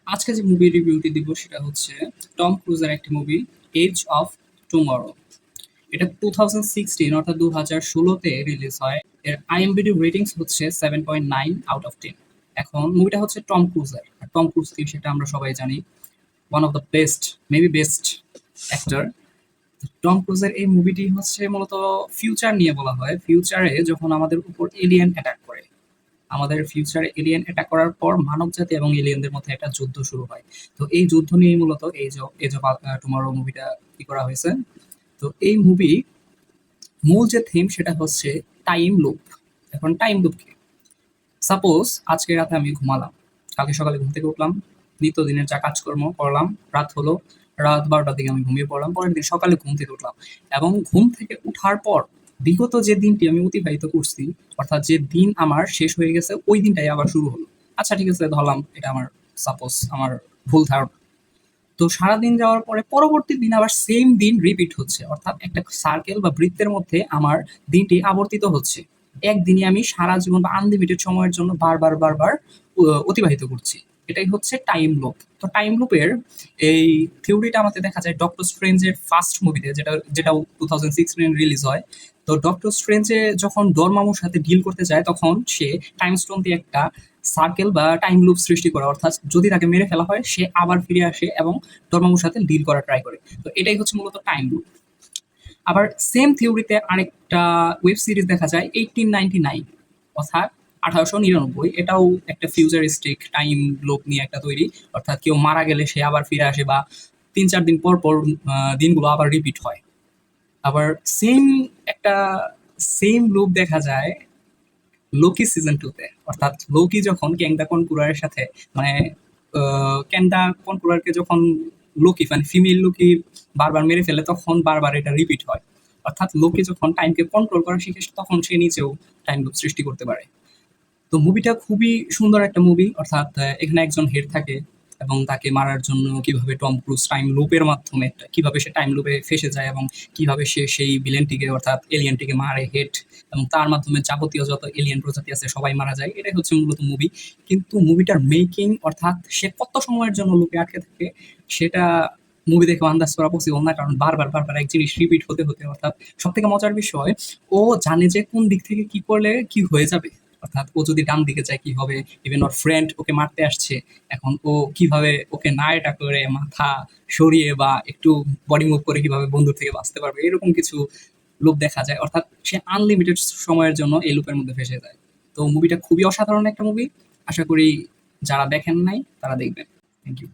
আজকে যে মুভি রিভিউটি দিব সেটা হচ্ছে টম ক্রুজের একটি মুভি এজ অফ টুমরো। এটা 2016 অর্থাৎ 2016-তে রিলিজ হয়। এর আইএমডিবি রেটিংস হচ্ছে 7.9 আউট অফ 10। এখন মুভিটা হচ্ছে টম ক্রুজের, আর টম ক্রুজ কি সেটা আমরা সবাই জানি, one of the best, maybe best actor. Tom ক্রুজের এই মুভিটি হচ্ছে মূলত ফিউচার নিয়ে বলা হয়। ফিউচারে যখন আমাদের উপর এলিয়েন অ্যাটাক করে, আমাদের ফিউচারে এলিয়েন অ্যাটাক করার পর মানবজাতি এবং এলিয়েনদের মধ্যে একটা যুদ্ধ শুরু হয়। তো এই যুদ্ধ নিয়েই মূলত এজ অফ টুমরো মুভিটা কি করা হয়েছে। তো এই মুভি মূল যে থিম সেটা হচ্ছে টাইম লুপ। এখন টাইম লুপ কি? সাপোজ আজকে রাতে আমি ঘুমালাম, কালকে সকালে ঘুম থেকে উঠলাম, নিত্যদিনের যা কাজকর্ম করলাম, রাত হলো, রাত 12টার দিকে আমি ঘুমিয়ে পড়লাম, পরের দিন সকালে ঘুম থেকে উঠলাম এবং ঘুম থেকে উঠার পর বিগত যে দিনটি আমি অতিবাহিত করছি, অর্থাৎ যে দিন আমার শেষ হয়ে গেছে ওই দিনটাই আবার শুরু হলো। আচ্ছা ঠিক আছে, ধরলাম এটা আমার, সাপোজ আমার ভুল ধারণা। তো সারাদিন যাওয়ার পরে পরবর্তী দিন আবার সেম দিন রিপিট হচ্ছে, অর্থাৎ একটা সার্কেল বা বৃত্তের মধ্যে আমার দিনটি আবর্তিত হচ্ছে। একদিনই আমি সারা জীবন বা আনলিমিটেড সময়ের জন্য বারবার বারবার অতিবাহিত করছি। এটাই হচ্ছে টাইম লুপ। তো টাইম লুপের এই থিওরিটা আমাদের দেখা যায় ডক্টর স্ট্রেঞ্জের ফার্স্ট মুভিতে, যেটাও 2016 রিলিজ হয়। তো ডক্টর স্ট্রেঞ্জে যখন ডরমামুর সাথে ডিল করতে যায় তখন সে টাইম স্টোন দিয়ে একটা সার্কেল বা টাইম লুপ সৃষ্টি করে, অর্থাৎ যদি তাকে মেরে ফেলা হয় সে আবার ফিরে আসে এবং ডরমামুর সাথে ডিল করা ট্রাই করে। তো এটাই হচ্ছে মূলত টাইম লুপ। আবার সেম থিওরিতে আরেকটা ওয়েব সিরিজ দেখা যায় 1899, অর্থাৎ 1899। এটাও একটা ফিউচারিস্টিক টাইম লুপ নিয়ে একটা তৈরি, অর্থাৎ কেউ মারা গেলে সে আবার ফিরে আসে বা 3-4 দিন পর পর দিনগুলো আবার রিপিট হয়। আবার সেম একটা সেম লুপ দেখা যায় লোকি সিজন 2-তে, অর্থাৎ লোকি যখন ক্যাংদা কনকুরারের সাথে, মানে ক্যাংদা কনকুরারকে যখন লোকি মানে ফিমেল লোকি বারবার মেরে ফেলে তখন বারবার এটা রিপিট হয়। অর্থাৎ লোকি যখন টাইমকে কন্ট্রোল করা শিখে তখন সে নিজেও টাইম লুপ সৃষ্টি করতে পারে। তো মুভিটা খুবই সুন্দর একটা মুভি, অর্থাৎ এখানে একজন হেড থাকে এবং তাকে মারার জন্য কিভাবে টম ক্রুজ টাইম লুপের মাধ্যমে কিভাবে সে টাইম লুপে ফেসে যায় এবং কিভাবে সে সেই ভিলেনটিকে অর্থাৎ এলিয়েনটিকে মারে হেড, এবং তার মাধ্যমে যাবতীয় যত এলিয়েন প্রজাতি আছে সবাই মারা যায়। এটাই হচ্ছে মূলত মুভি। কিন্তু মুভিটার মেকিং, অর্থাৎ সে কত সময়ের জন্য লুপে আটকে থাকে সেটা মুভি দেখে আন্দাজ করা পসিবল না, কারণ বারবার বারবার এক জিনিস রিপিট হতে হতে, অর্থাৎ সব থেকে মজার বিষয় ও জানে যে কোন দিক থেকে কি করলে কি হয়ে যাবে। অর্থাৎ ও যদি ডান দিকে যায় কি হবে, ইভেন ওর ফ্রেন্ড ওকে মারতে আসছে, এখন ও কিভাবে ওকে না এটা করে মাথা সরিয়ে বা একটু বডি মুভ করে কিভাবে বন্ধুর থেকে বাঁচতে পারবে, এরকম কিছু লুপ দেখা যায়। অর্থাৎ সে আনলিমিটেড সময়ের জন্য এই লুপের মধ্যে ফেসে যায়। তো মুভিটা খুবই অসাধারণ একটা মুভি। আশা করি যারা দেখেন নাই তারা দেখবেন। Thank you.